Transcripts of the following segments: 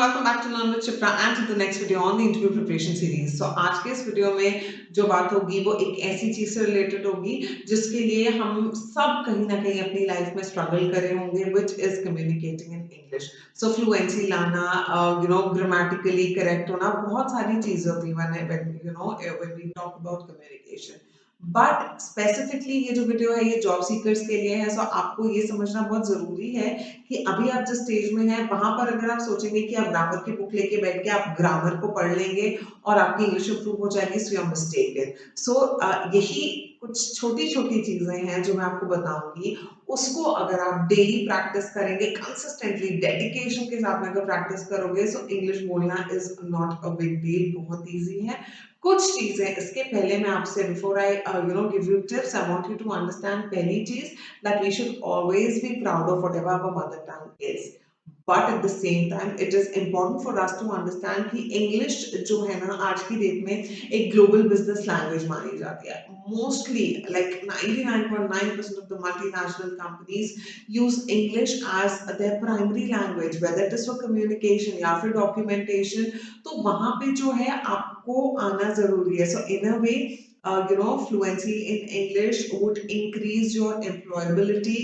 welcome back to Learn with Chipra and to the next video on the interview preparation series. So आज के इस video में जो बात होगी वो एक ऐसी चीज से रिलेटेड होगी जिसके लिए हम सब कहीं ना कहीं अपनी लाइफ में स्ट्रगल करे होंगे, which is communicating in English. So fluency लाना, grammatically correct होना, बहुत सारी चीजें होती हैं when we talk about communication. But specifically ये जो वीडियो है ये जॉब सीकर्स के लिए है, सो आपको ये समझना बहुत जरूरी है कि अभी आप जिस स्टेज में हैं वहां पर अगर आप सोचेंगे कि आप ग्रामर की बुक लेके बैठ के आप ग्रामर को पढ़ लेंगे और आपकी इंग्लिश इंप्रूव हो जाएगी, सो यू आर मिस्टेकन. सो यही कुछ छोटी छोटी चीजें हैं जो मैं आपको बताऊंगी. उसको अगर आप डेली प्रैक्टिस करेंगे, कंसिस्टेंटली डेडिकेशन के साथ में अगर प्रैक्टिस करोगे, सो इंग्लिश बोलना is not a big deal, बहुत ईजी है. कुछ चीजें इसके पहले मैं आपसे before I give you tips, I want you to understand पहली चीज that we should always be proud of whatever our mother tongue is. But at the same time it is important for us to understand कि English जो है ना आज की date में एक ग्लोबल बिजनेस लैंग्वेज मानी जाती है. Mostly like 99.9% of the multinational companies use English as their primary language, whether it is for communication या फिर डॉक्यूमेंटेशन. तो वहां पे जो है आपको आना जरूरी है. सो इन अ वे fluency in English would increase your employability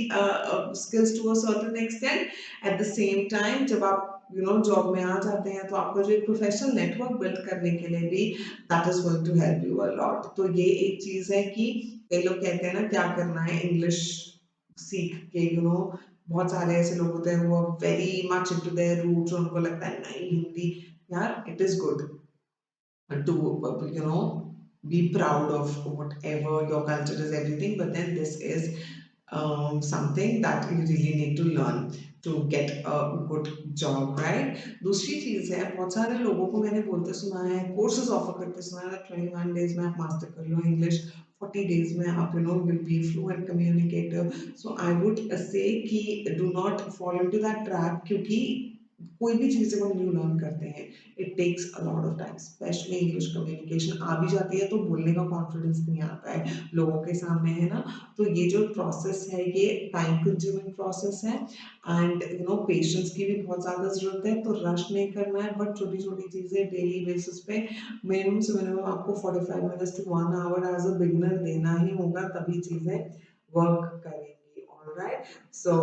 skills to a certain extent. At the same time, जब आप जॉब में आ जाते हैं तो आपका जो एक प्रोफेशनल नेटवर्क बिल्ड करने के लिए भी that is going to help you a lot. तो ये एक चीज है कि कई लोग कहते हैं ना क्या करना है इंग्लिश सीख के, बहुत सारे ऐसे लोग होते हैं वो very much into their roots, उनको लगता है नहीं हिंदी. यार it is good to be proud of whatever your culture is, everything, but then this is something that you really need to learn to get a good job, right? दूसरी चीज है, बहुत सारे लोगों को मैंने बोलते सुना है, कोर्सेज ऑफर करते सुना है, 21 डेज में आप मास्टर कर लो इंग्लिश, 40 days में आप will be fluent communicator. So I would say कि do not fall into that trap, क्योंकि कोई भी चीज जब हम न्यू लर्न करते हैं it takes a lot of time, specially English communication. आ भी जाती है तो बोलने का कॉन्फिडेंस नहीं आता है लोगों के सामने, है ना. तो ये जो प्रोसेस है ये टाइम कंज्यूमिंग प्रोसेस है एंड पेशेंस की भी बहुत ज्यादा जरूरत है. तो रश नहीं करना है, बट छोटी छोटी चीजें डेली बेसिस पे मिनिमम से मिनिमम आपको 45 minutes to 1 hour as a beginner देना ही होगा, तभी चीजें वर्क करेंगी. All right. So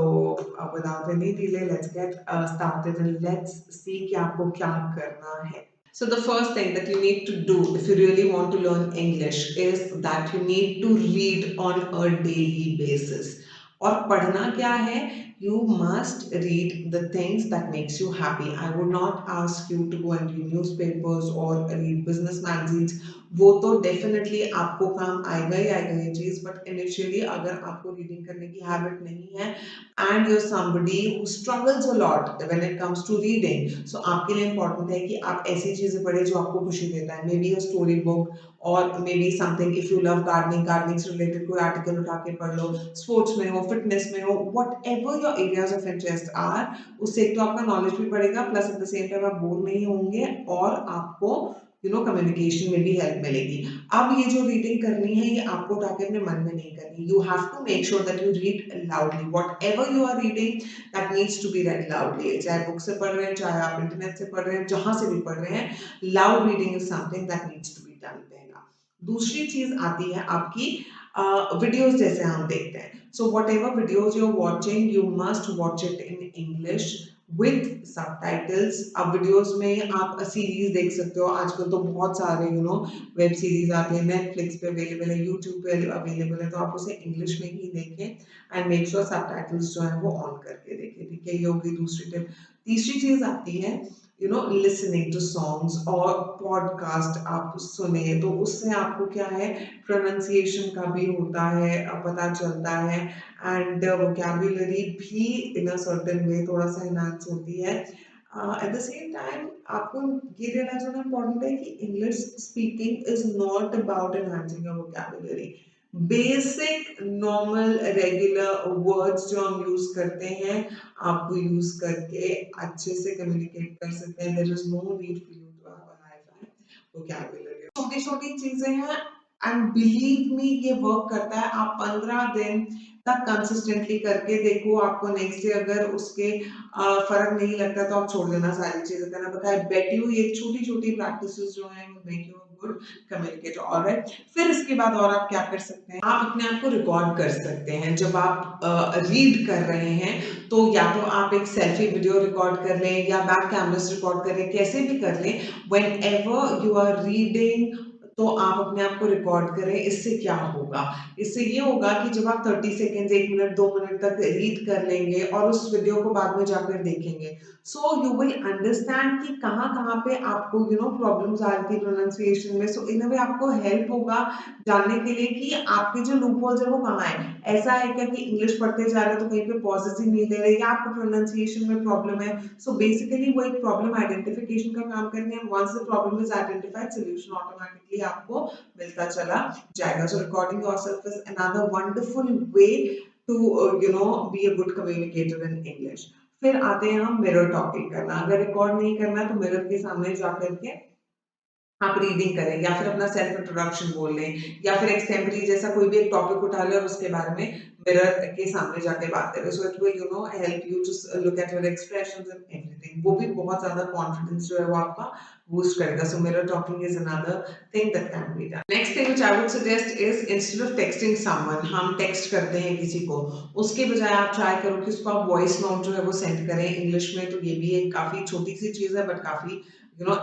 without any delay, let's get started and let's see कि आपको क्या करना है. So the first thing that you need to do if you really want to learn English is that you need to read on a daily basis. और पढ़ना क्या है? You must read the things that makes you happy. I would not ask you to go and read newspapers or read business magazines. वो तो definitely आपको काम आएगा ही आएगा ये चीज, बट इनिशियली अगर आपको रीडिंग करने की हैबिट नहीं है and your somebody who struggles a lot when it comes to reading, so आपके लिए इंपॉर्टेंट है कि आप ऐसी चीजें पढ़े जो आपको खुशी देता है. Maybe a story book और maybe something, if you love gardening से रिलेटेड कोई आर्टिकल उठा के पढ़ लो, स्पोर्ट्स में हो, फिटनेस में हो, whatever your areas of interest are. उससे एक तो आपका नॉलेज भी बढ़ेगा, plus at the same time आप बोर नहीं होंगे और आपको कम्युनिकेशन में भी हेल्प मिलेगी. अब ये जो रीडिंग करनी है ये आपको उठा के अपने मन में नहीं करनी. You have to make sure that you read loudly. Whatever you are reading that needs to be read loudly. चाहे बुक से पढ़ रहे हैं, चाहे आप इंटरनेट से पढ़ रहे हैं, जहां से भी पढ़ रहे हैं, loud reading is something that needs to be done. पहला. दूसरी चीज आती है आपकी वीडियोस जैसे हम देखते हैं. So whatever videos you are watching you must watch it in English with subtitles. अब वीडियोस में आप सीरीज देख सकते हो, आजकल तो बहुत सारे वेब सीरीज आते हैं, नेटफ्लिक्स पे अवेलेबल है, यूट्यूब पे अवेलेबल है, तो आप उसे इंग्लिश में ही देखें एंड मेक श्योर सबटाइटल्स जो है वो ऑन करके देखें. ठीक है, ये होगी दूसरी टिप. तीसरी चीज आती है लिसनिंग टू सॉन्ग्स और पॉडकास्ट आप सुने, तो उससे आपको क्या है प्रोनाउंसिएशन का भी होता है, पता चलता है एंड वोकैबुलरी भी इन अ सर्टेन वे थोड़ा सा एनहांस होती है. एट द सेम टाइम आपको ये रियलाइज होना इम्पोर्टेंट है कि English speaking is not about enhancing your vocabulary. Basic normal regular words जो हम यूज करते हैं आपको यूज करके अच्छे से कम्युनिकेट कर सकते हैं. There is no need for you to have a high vocabulary. छोटी छोटी चीजें हैं एंड बिलीव मी ये वर्क करता है. आप 15 दिन तक कंसिस्टेंटली करके देखो, आपको नेक्स्ट डे अगर उसके फ़र्क नहीं लगता तो आप छोड़ देना सारी चीज़ें करना। बट आई बेट यू ये छोटी-छोटी प्रैक्टिसेज़ जो हैं वो make you a good communicator, alright. फिर इसके बाद और आप क्या कर सकते हैं, आप अपने आप को रिकॉर्ड कर सकते हैं। जब आप रीड कर रहे हैं तो या तो आप एक सेल्फी वीडियो रिकॉर्ड कर लें या बैक कैमरा से रिकॉर्ड कर लें, कैसे भी कर लें। व्हेनेवर यू आर रीडिंग तो आप अपने आप को रिकॉर्ड करें। इससे क्या होगा? इससे ये होगा कि जब आप 30 सेकंड्स, 1 मिनट, 2 मिनट तक रीड कर लेंगे और उस वीडियो को बाद में जाकर देखेंगे, सो यू विल अंडरस्टैंड कि कहाँ-कहाँ पे आपको प्रॉब्लम्स आ रही थी प्रोनंसिएशन में। सो इन अ वे आपको हेल्प होगा जानने के लिए कि आपके जो लूप होल्स है वो कहाँ है। ऐसा है क्या कि इंग्लिश पढ़ते जा रहे हो तो कहीं पे पॉजेस ही नहीं ले रहे या आपको प्रोनंसिएशन में प्रॉब्लम है। सो बेसिकली वो एक प्रॉब्लम आइडेंटिफिकेशन का काम करेंगे and once the problem is identified, solution automatically आपको मिलता चला जाएगा। So recording yourself is another wonderful way to be a good communicator in English. फिर आते हैं हम मिरर टॉकिंग करना। अगर रिकॉर्ड नहीं करना है तो मिरर के सामने जाकर के आप रीडिंग करें या फिर अपना सेल्फ इंट्रोडक्शन बोल लें या फिर एक्सटेम्परी जैसा कोई भी एक टॉपिक उठा लें और उसके बारे में मिरर के सामने जाके बात करें। So it will help you to look at your expressions and everything. वो भी बहुत ज्यादा कॉन्फिडेंस जो है वो आपका बूस्ट करेगा। So mirror talking is another thing that can be done. Next thing which I would suggest is instead of texting someone, हम टेक्स्ट करते हैं किसी को, उसके बजाय आप ट्राई करो कि उसको आप वॉइस नोट जो है वो सेंड करें इंग्लिश में। तो ये भी एक काफी छोटी सी चीज है बट काफी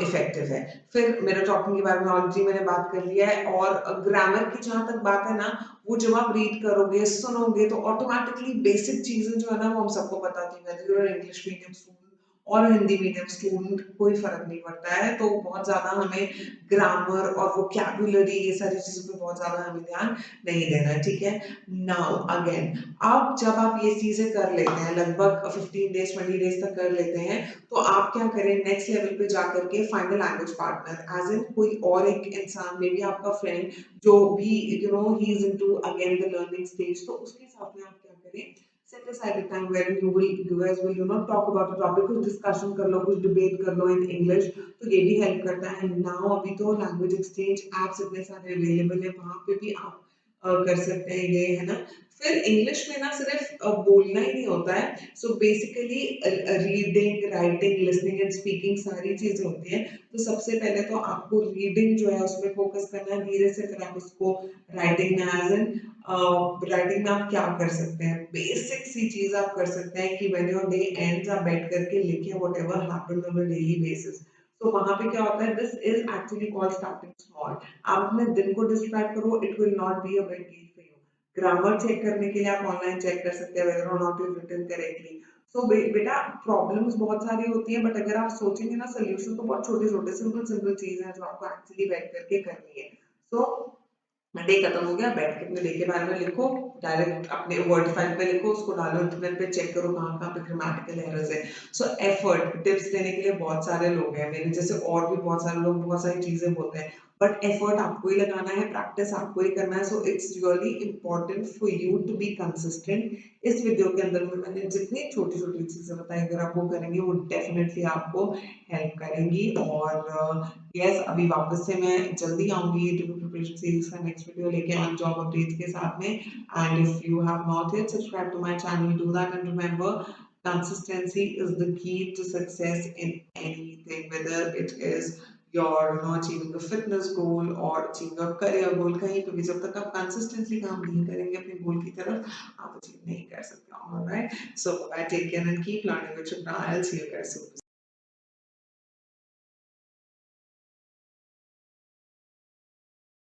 इफेक्टिव है। फिर मिरर टॉकिंग के बारे में ऑलरेडी मैंने बात कर लिया है। और ग्रामर की जहां तक बात है ना, वो जब आप रीड करोगे सुनोगे तो ऑटोमेटिकली बेसिक चीजें जो है ना वो हम सबको पता थी, वेदर इंग्लिश मीडियम स्टूडेंट और हिंदी मीडियम स्टूडेंट, कोई फर्क नहीं पड़ता है। तो बहुत ज्यादा हमें ग्रामर और वोकैबुलरी ये सारी चीजों पे बहुत ज्यादा हमें ध्यान नहीं देना है, ठीक है। नाउ अगेन, अब जब आप ये चीजें कर लेते हैं, लगभग 15 डेज 20 डेज तक कर लेते हैं, तो आप क्या करें, नेक्स्ट लेवल पे जाकर के find a language partner, as in कोई और एक इंसान, मे बी आपका फ्रेंड जो भी he is into again the learning stage. तो उसके साथ में आप क्या करें, set aside a time where you guys will talk about a topic, कुछ डिस्कशन कर लो, कुछ डिबेट कर लो इन इंग्लिश। तो ये भी हेल्प करता है। नाउ अभी तो लैंग्वेज एक्सचेंज एप्स इतने सारे अवेलेबल है, वहां पे भी आप कर सकते हैं ये, है ना। फिर इंग्लिश में ना सिर्फ बोलना ही नहीं होता है। So basically reading, writing, listening and speaking सारी चीजें होती हैं। तो सबसे पहले तो आपको रीडिंग जो है उसमें फोकस करना है धीरे से, फिर आप उसको राइटिंग में, एज इन राइटिंग में आप क्या कर सकते हैं, बेसिक सी चीज आप कर सकते हैं कि व्हेन योर डे एंड्स आप बैठ करके लिखें whatever happened on a daily basis. तो वहां पे क्या होता है, this is actually called starting small. आप अपने दिन को डिस्क्राइब करो, it will not be a big deal for you. Grammar check करने के लिए आप ऑनलाइन चेक कर सकते हैं वेदर और नॉट यू रिटन करेक्टली। सो बेटा, प्रॉब्लम्स बहुत सारी होती है बट अगर आप सोचेंगे ना, सोल्यूशन तो बहुत छोटे छोटे सिंपल सिंपल चीज है जो आपको एक्चुअली बैठ करके करनी है। सो डे खत्म हो गया, बैठ के अपने डे के बारे में लिखो, डायरेक्ट अपने वर्ड फाइल पे लिखो, उसको डालो इंटरनेट पे, चेक करो कहाँ कहाँ पे ग्रामेटिकल एरर्स है। सो एफर्ट, टिप्स देने के लिए बहुत सारे लोग हैं मेरे जैसे, और भी बहुत सारे लोग बहुत सारी चीजें बोलते हैं, बट एफर्ट आपको ही लगाना है, प्रैक्टिस आपको ही करना है। So it's really important for you to be consistent. इस वीडियो के अंदर में मैंने जितनी छोटी छोटी चीजें बताई, अगर आप वो करेंगे वो डेफिनेटली आपको हेल्प करेंगी। और यस, अभी वापस से मैं जल्दी आऊंगी इंटरव्यू प्रिपरेशन सीरीज का नेक्स्ट वीडियो लेके ऑन जॉब अपडेट्स के साथ में। And if you have not yet subscribe to my channel, do that and remember, consistency is the key to success in anything, whether it is your achieving a fitness goal or achieving a career goal। कहीं पे भी जब तक आप consistently काम नहीं करेंगे अपने गोल की तरफ, आप अचीव नहीं कर सकते। Alright, so bye, take care and keep learning with Shubhra। I'll see you guys soon।